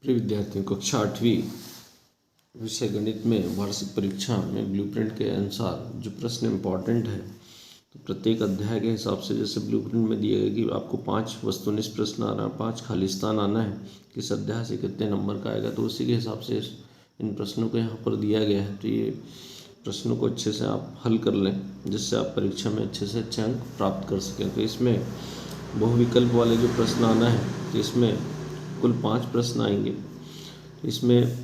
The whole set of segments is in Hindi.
प्रिय विद्यार्थियों, कक्षा 8वीं विषय गणित में वार्षिक परीक्षा में ब्लूप्रिंट के अनुसार जो प्रश्न इम्पॉर्टेंट है, तो प्रत्येक अध्याय के हिसाब से जैसे ब्लूप्रिंट में दिया गया कि आपको 5 वस्तुनिष्ठ प्रश्न आना है, 5 खाली स्थान आना है, किस अध्याय से कितने नंबर का आएगा, तो उसी के हिसाब से इन प्रश्नों को यहाँ पर दिया गया है। तो ये प्रश्नों को अच्छे से आप हल कर लें, जिससे आप परीक्षा में अच्छे से अच्छे अंक प्राप्त कर सकें। तो इसमें बहुविकल्प वाले जो प्रश्न आना है, तो इसमें कुल 5 प्रश्न आएंगे। इसमें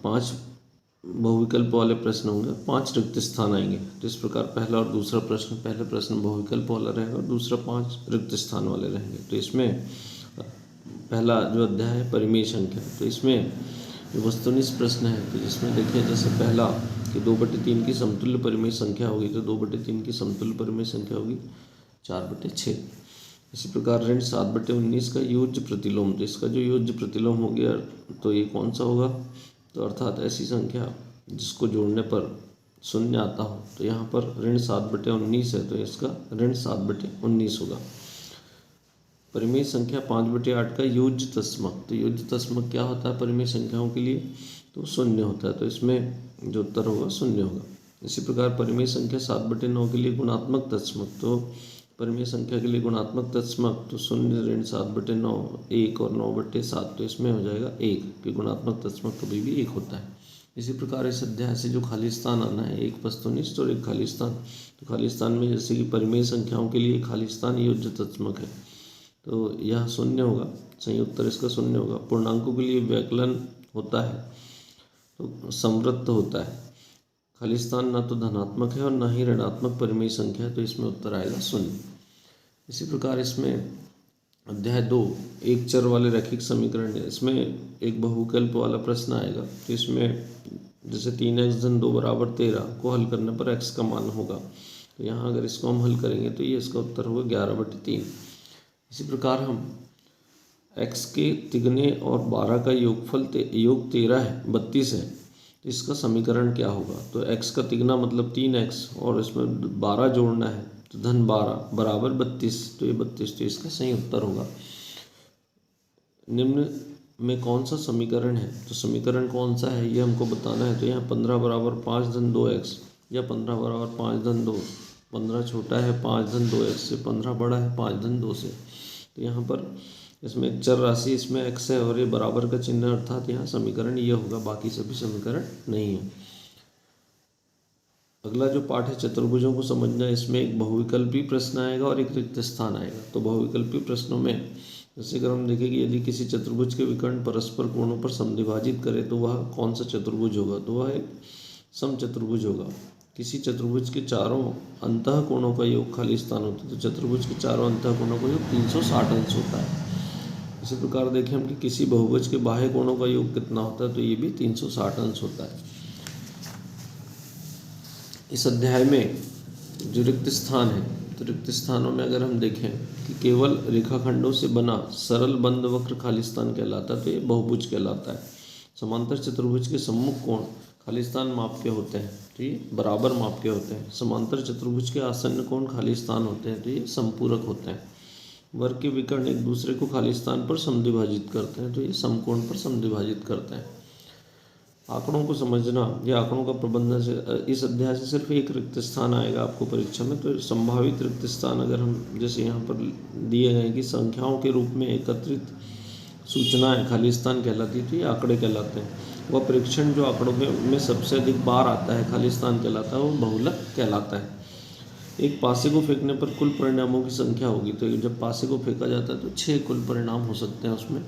5 बहुविकल्प वाले प्रश्न होंगे, 5 रिक्त स्थान आएंगे। तो इस प्रकार पहला और दूसरा प्रश्न, पहला प्रश्न बहुविकल्प वाला रहेगा और दूसरा 5 रिक्त स्थान वाले रहेंगे। तो इसमें पहला जो अध्याय है परिमेय संख्या, तो इसमें जो वस्तुनिष्ठ प्रश्न है, तो जिसमें देखिए जैसे पहला कि 2/3 की समतुल्य परिमेय संख्या होगी, तो 2/3 की समतुल्य परिमेय संख्या होगी 4/6। इसी प्रकार ऋण 7/19 का योज्य प्रतिलोम, तो इसका जो योज्य प्रतिलोम हो गया तो ये कौन सा होगा, तो अर्थात ऐसी संख्या जिसको जोड़ने पर शून्य आता हो। तो यहाँ पर ऋण 7/19 है, तो इसका ऋण 7/19 होगा। परिमेय संख्या 5/8 का योज्य तस्मक, तो योज्य तस्मक क्या होता है परिमेय संख्याओं के लिए, तो शून्य होता है। तो इसमें जो उत्तर होगा शून्य होगा। इसी प्रकार परिमेय संख्या 7/9 के लिए गुणात्मक तस्मक, तो परिमेय संख्या के लिए गुणात्मक तस्मक तो 0 ऋण 7/9 1 और 9/7, तो इसमें हो जाएगा 1, कि गुणात्मक तस्मक कभी भी 1 होता है। इसी प्रकार इस अध्याय से जो खाली स्थान आना है, एक वस्तुनिष्ठ और एक खाली स्थान, तो खाली स्थान में जैसे कि परिमेय संख्याओं के लिए खाली स्थान योज्य तस्मक है, तो यह शून्य होगा, सही उत्तर इसका शून्य होगा। पूर्णांकों के लिए व्यकलन होता है तो समवृत्त होता है। खाली स्थान ना तो धनात्मक है और ना ही ऋणात्मक परिमेय संख्या है, तो इसमें उत्तर आएगा शून्य। इसी प्रकार इसमें अध्याय 2 एक चर वाले रैखिक समीकरण है, इसमें एक बहुविकल्प वाला प्रश्न आएगा। तो इसमें जैसे 3x धन 2 = 13 को हल करने पर x का मान होगा, तो यहाँ अगर इसको हम हल करेंगे तो ये इसका उत्तर होगा 11/3। इसी प्रकार हम x के तिगने और 12 का योग 13 है, 32 है, तो इसका समीकरण क्या होगा, तो x का तिगना मतलब 3x और इसमें 12 जोड़ना है, तो धन 12 बराबर 32, तो ये 32, तो इसका सही उत्तर होगा। निम्न में कौन सा समीकरण है, तो समीकरण कौन सा है ये हमको बताना है। तो यहाँ 15 = 5 धन 2x या 15 = 5 धन 2, 15 छोटा है 5 धन 2x से, 15 बड़ा है 5 धन 2 से। तो यहाँ पर इसमें एक चर राशि इसमें x है और ये बराबर का चिन्ह, अर्थात यहाँ समीकरण ये होगा, बाकी सभी समीकरण नहीं है। अगला जो पाठ है चतुर्भुजों को समझना, इसमें एक बहुविकल्पी प्रश्न आएगा और एक रिक्त स्थान आएगा। तो बहुविकल्पी प्रश्नों में जैसे अगर हम देखें कि यदि किसी चतुर्भुज के विकर्ण परस्पर कोणों पर समद्विभाजित करे तो वह कौन सा चतुर्भुज होगा, तो वह एक समचतुर्भुज होगा। किसी चतुर्भुज के चारों अंतः कोणों का योग खाली स्थान होता है, तो चतुर्भुज के चारों अंतः कोणों का योग 360 अंश होता है। इसी प्रकार देखें हम कि किसी बहुभुज के बाह्य कोणों का योग कितना होता है, तो ये भी 360 अंश होता है। इस अध्याय में जो रिक्त स्थान है, तो रिक्त स्थानों में अगर हम देखें कि केवल रेखाखंडों से बना सरल बंद वक्र खाली स्थान कहलाता है, तो ये बहुभुज कहलाता है। समांतर चतुर्भुज के सम्मुख कोण खाली स्थान माप के होते हैं, तो ये बराबर माप के होते हैं। समांतर चतुर्भुज के आसन्न कोण खाली स्थान होते हैं, तो ये समपूरक होते हैं। वर्ग के विकर्ण एक दूसरे को खाली स्थान पर समद्विभाजित करते हैं, तो ये समकोण पर समद्विभाजित करते हैं। आंकड़ों को समझना या आंकड़ों का प्रबंधन से इस अध्याय से सिर्फ एक रिक्त स्थान आएगा आपको परीक्षा में। तो संभावित रिक्त स्थान अगर हम जैसे यहाँ पर दिए गए कि संख्याओं के रूप में एकत्रित सूचनाएं खाली स्थान कहलाती है, तो ये आंकड़े कहलाते हैं। वह परीक्षण जो आंकड़ों में सबसे अधिक बार आता है खाली स्थान कहलाता है, वो बहुलक कहलाता है। एक पासे को फेंकने पर कुल परिणामों की संख्या होगी, तो जब पासे को फेंका जाता है तो 6 कुल परिणाम हो सकते हैं उसमें।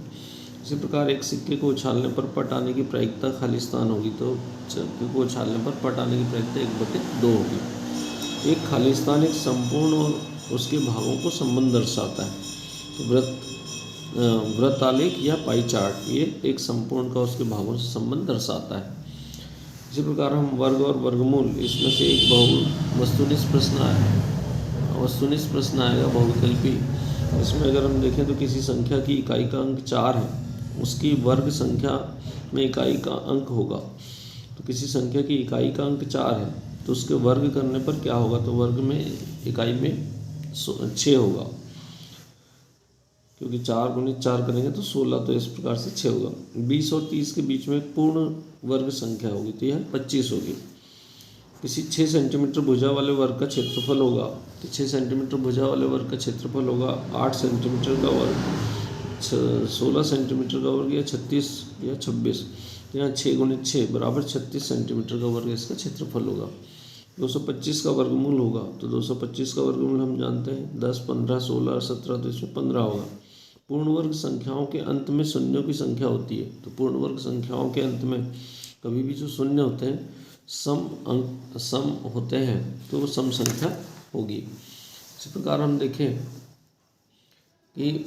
इसी प्रकार एक सिक्के को उछालने पर पट आने की प्रायिकता खाली स्थान होगी, तो सिक्के को उछालने पर पट आने की प्रायिकता 1/2 होगी। एक खाली स्थान एक संपूर्ण और उसके भागों को संबंध दर्शाता है। तो वृत्तालेख या पाई चार्ट ये एक संपूर्ण का उसके भागों से संबंध दर्शाता है। इसी प्रकार हम वर्ग और वर्गमूल, इसमें से एक वस्तुनिष्ठ प्रश्न आएगा, वस्तुनिष्ठ प्रश्न आएगा बहुविकल्पी। इसमें अगर हम देखें तो किसी संख्या की इकाई का अंक 4 है, उसकी वर्ग संख्या में इकाई का अंक होगा। तो किसी संख्या की इकाई का अंक 4 है, तो उसके वर्ग करने पर क्या होगा, तो वर्ग में इकाई में 6 होगा, क्योंकि 4 गुणित 4 करेंगे तो 16, तो इस प्रकार से 6 होगा। 20 और 30 के बीच में एक पूर्ण वर्ग संख्या होगी, तो यह 25 होगी। किसी 6 सेंटीमीटर भुजा वाले वर्ग का क्षेत्रफल होगा, तो 6 सेंटीमीटर भुजा वाले वर्ग का क्षेत्रफल होगा 8 सेंटीमीटर का वर्ग, 16 सेंटीमीटर का वर्ग, या 36 या 26। तो यहाँ 6 गुणित 6 बराबर 36 सेंटीमीटर का वर्ग इसका क्षेत्रफल होगा। 225 का वर्गमूल होगा, तो 225 का वर्गमूल हम जानते हैं 10, 15, 16 और 17, तो इसमें 15 होगा। पूर्ण वर्ग संख्याओं के अंत में शून्यों की संख्या होती है, तो पूर्ण वर्ग संख्याओं के अंत में कभी भी जो शून्य होते हैं सम होते हैं, तो वो सम संख्या होगी। इसी प्रकार हम देखें कि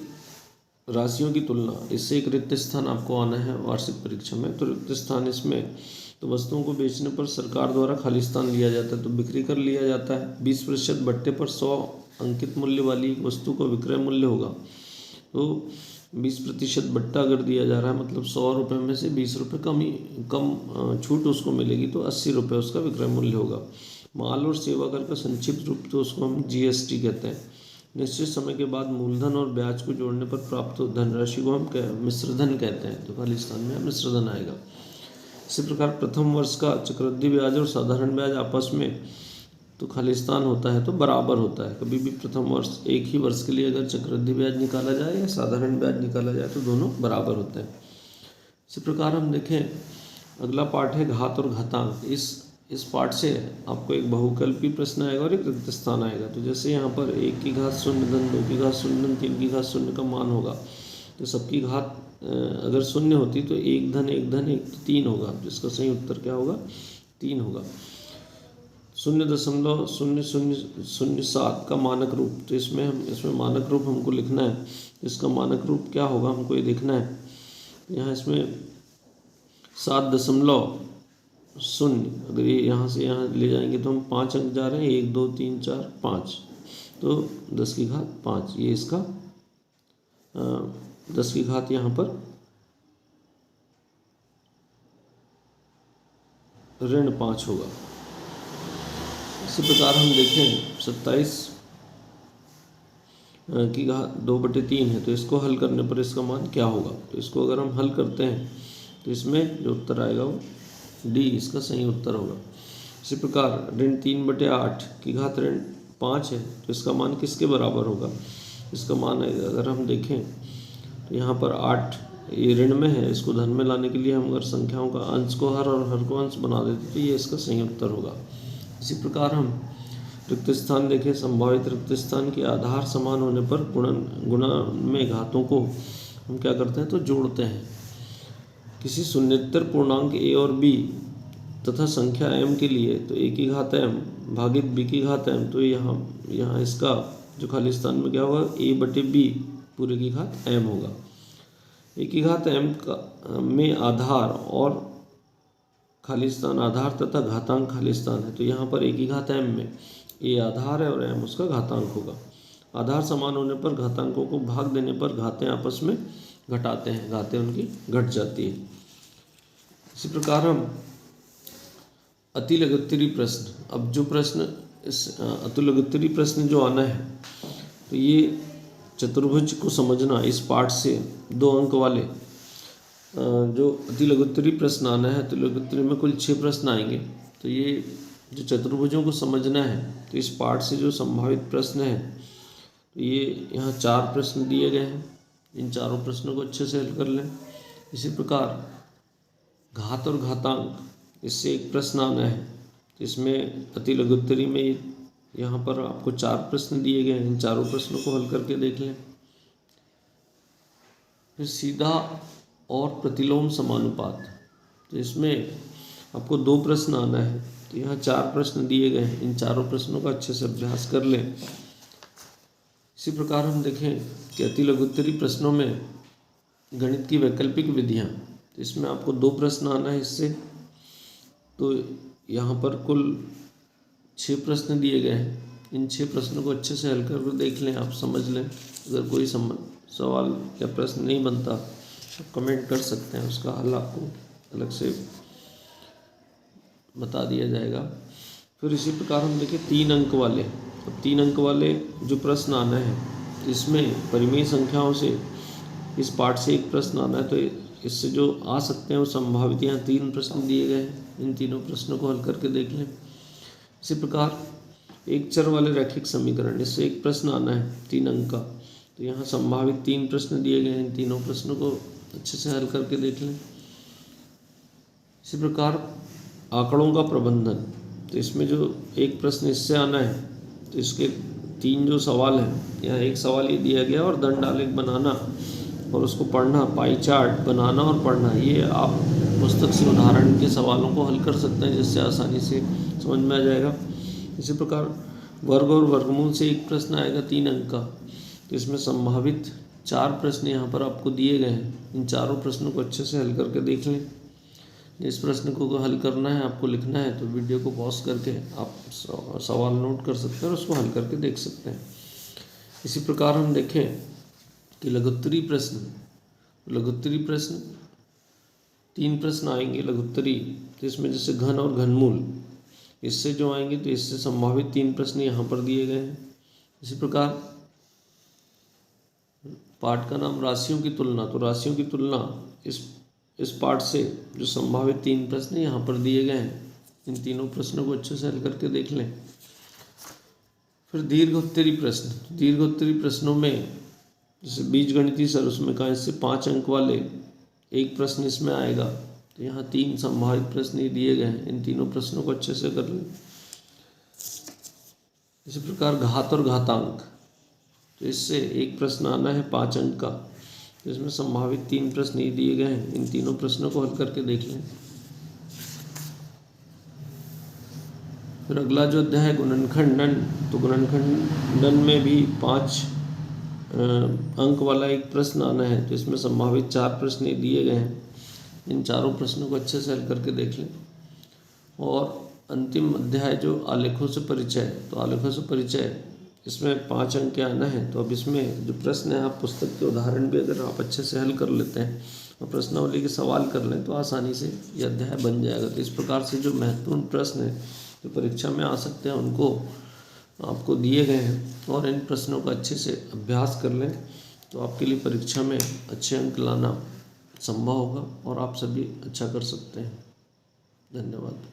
राशियों की तुलना, इससे एक रिक्त स्थान आपको आना है वार्षिक परीक्षा में। तो रिक्त स्थान इसमें, तो वस्तुओं को बेचने पर सरकार द्वारा खाली स्थान लिया जाता है, तो बिक्री कर लिया जाता है। 20% भट्टे पर 100 अंकित मूल्य वाली वस्तु को विक्रय मूल्य होगा, तो 20% भट्टा अगर दिया जा रहा है, मतलब 100 रुपये में से 20 रुपये कम छूट उसको मिलेगी, तो 80 रुपये उसका विक्रय मूल्य होगा। माल और सेवा कर का संक्षिप्त रूप, तो उसको हम GST कहते हैं। निश्चित समय के बाद मूलधन और ब्याज को जोड़ने पर प्राप्त धनराशि को हम मिश्रधन कहते हैं, तो खाली स्थान में मिश्रधन आएगा। इसी प्रकार प्रथम वर्ष का चक्रवृद्धि ब्याज और साधारण ब्याज आपस में, तो खाली स्थान होता है तो बराबर होता है। कभी भी प्रथम वर्ष, एक ही वर्ष के लिए अगर चक्रवृद्धि ब्याज निकाला जाए या साधारण ब्याज निकाला जाए तो दोनों बराबर होते हैं। इसी प्रकार हम देखें, अगला पाठ है घात और घातांक। इस पाठ से आपको एक बहुविकल्पी प्रश्न आएगा और एक रिक्त स्थान आएगा। तो जैसे यहाँ पर 1 की घात 0 धन 2 की घात 0 धन 3 की घात 0 का मान होगा, तो सबकी घात अगर 0 होती तो 1 धन 1 धन 1 तो 3 होगा, जिसका सही उत्तर क्या होगा? 3 होगा। 0.0007 का मानक रूप, तो इसमें मानक रूप हमको लिखना है। इसका मानक रूप क्या होगा हमको ये देखना है। यहाँ इसमें 7.0, अगर ये यहाँ से यहाँ ले जाएंगे तो हम 5 अंक जा रहे हैं, 1 2 3 4 5, तो 10 की घात 5, ये इसका 10 की घात यहाँ पर -5 होगा। इसी प्रकार हम देखें 27 की घात 2/3 है, तो इसको हल करने पर इसका मान क्या होगा। तो इसको अगर हम हल करते हैं तो इसमें जो उत्तर आएगा वो D इसका सही उत्तर होगा। इसी प्रकार -3/8 की घात -5 है, तो इसका मान किसके बराबर होगा। इसका मान अगर हम देखें तो यहाँ पर 8 ये ऋण में है, इसको धन में लाने के लिए हम अगर संख्याओं का अंश को हर और हर को अंश बना देते तो ये इसका सही उत्तर होगा। इसी प्रकार हम रिक्त स्थान देखें। संभावित रिक्त स्थान के आधार समान होने पर गुणन में घातों को हम क्या करते हैं, तो जोड़ते हैं। किसी शून्येतर पूर्णांक a और b तथा संख्या m के लिए, तो a की घात m भागित b की घात m, तो यहाँ इसका जो खाली स्थान में क्या होगा, a/b पूरे की घात m होगा। a की घात m में आधार और खाली स्थान आधार तथा घातांक खाली स्थान है, तो यहाँ पर a की घात m में a आधार है और m उसका घातांक होगा। आधार समान होने पर घातांकों को भाग देने पर घातें आपस में घटाते हैं, घातें उनकी घट जाती है। इसी प्रकार हम अतिलघुत्तरी प्रश्न, अब जो प्रश्न इस अतिलघुत्तरी प्रश्न जो आना है, तो ये चतुर्भुज को समझना, इस पाठ से 2 अंक वाले जो अतिलघुत्तरी प्रश्न आना है। अतिलघुत्तरी में कुल 6 प्रश्न आएंगे, तो ये जो चतुर्भुजों को समझना है, तो इस पाठ से जो संभावित प्रश्न है, तो ये यहाँ 4 प्रश्न दिए गए हैं। इन चारों प्रश्नों को अच्छे से हल कर लें। इसी प्रकार घात और घातांक, इससे एक प्रश्न आना है, तो इसमें अतिलघुत्तरी में यहाँ पर आपको 4 प्रश्न दिए गए हैं। इन चारों प्रश्नों को हल करके देख लें। फिर सीधा और प्रतिलोम समानुपात, तो इसमें आपको 2 प्रश्न आना है, तो यहाँ 4 प्रश्न दिए गए हैं। इन चारों प्रश्नों का अच्छे से अभ्यास कर लें। इसी प्रकार हम देखें कि अतिलघुत्तरी प्रश्नों में गणित की वैकल्पिक विधियाँ, तो इसमें आपको 2 प्रश्न आना है इससे। तो यहाँ पर कुल 6 प्रश्न दिए गए हैं। इन 6 प्रश्नों को अच्छे से हल कर देख लें, आप समझ लें। अगर कोई सवाल या प्रश्न नहीं बनता तो कमेंट कर सकते हैं, उसका हल आपको अलग से बता दिया जाएगा। फिर इसी प्रकार हम देखें 3 अंक वाले। अब 3 अंक वाले जो प्रश्न आना है, इसमें परिमेय संख्याओं से इस पार्ट से एक प्रश्न आना है, तो इससे जो आ सकते हैं वो संभावित, यहाँ 3 प्रश्न दिए गए हैं, इन तीनों प्रश्नों को हल करके देख लें। इसी प्रकार एक चर वाले रैखिक समीकरण, इससे एक प्रश्न आना है 3 अंक का, तो यहाँ संभावित 3 प्रश्न दिए गए हैं, इन तीनों प्रश्नों को अच्छे से हल करके देख लें। इसी प्रकार आंकड़ों का प्रबंधन, तो इसमें जो एक प्रश्न इससे आना है, तो इसके 3 जो सवाल हैं, यहाँ एक सवाल ये दिया गया और दंड आलेख बनाना और उसको पढ़ना, पाई चार्ट बनाना और पढ़ना, ये आप पुस्तक से उदाहरण के सवालों को हल कर सकते हैं, जिससे आसानी से समझ में आ जाएगा। इसी प्रकार वर्ग और वर्गमूल से एक प्रश्न आएगा 3 अंक का, तो इसमें संभावित 4 प्रश्न यहाँ पर आपको दिए गए हैं, इन चारों प्रश्नों को अच्छे से हल करके देख लें। इस प्रश्न को हल करना है, आपको लिखना है, तो वीडियो को पॉज करके आप सवाल नोट कर सकते हैं और उसको हल करके देख सकते हैं। इसी प्रकार हम देखें कि लघुत्तरी प्रश्न 3 प्रश्न आएंगे लघुत्तरी, तो इसमें जैसे घन और घनमूल, इससे जो आएंगे तो इससे संभावित 3 प्रश्न यहाँ पर दिए गए हैं। इसी प्रकार पाठ का नाम राशियों की तुलना, तो राशियों की तुलना, इस पाठ से जो संभावित 3 प्रश्न यहाँ पर दिए गए हैं, इन तीनों प्रश्नों को अच्छे से हल करके देख लें। फिर दीर्घोत्तरी प्रश्नों में जैसे बीजगणितीय सरसमें इससे 5 अंक वाले एक प्रश्न इसमें आएगा, तो यहाँ 3 संभावित प्रश्न ही दिए गए हैं, इन तीनों प्रश्नों को अच्छे से कर लें। इसी प्रकार घात और घातांक, तो इससे एक प्रश्न आना है 5 अंक का, तो इसमें संभावित 3 प्रश्न ही दिए गए हैं, इन तीनों प्रश्नों को हल करके देख लें। फिर अगला जो अध्याय है गुणनखंडन, तो गुणनखंडन में भी 5 अंक वाला एक प्रश्न आना है, तो इसमें संभावित 4 प्रश्न दिए गए हैं, इन चारों प्रश्नों को अच्छे से हल करके देख लें। और अंतिम अध्याय जो आलेखों से परिचय, तो आलेखों से परिचय, इसमें 5 अंक के आना है, तो अब इसमें जो प्रश्न है, आप पुस्तक के उदाहरण भी अगर आप अच्छे से हल कर लेते हैं और प्रश्नावली के सवाल कर लें, तो आसानी से यह अध्याय बन जाएगा। तो इस प्रकार से जो महत्वपूर्ण प्रश्न है जो परीक्षा में आ सकते हैं, उनको आपको दिए गए हैं, और इन प्रश्नों का अच्छे से अभ्यास कर लें, तो आपके लिए परीक्षा में अच्छे अंक लाना संभव होगा और आप सभी अच्छा कर सकते हैं। धन्यवाद।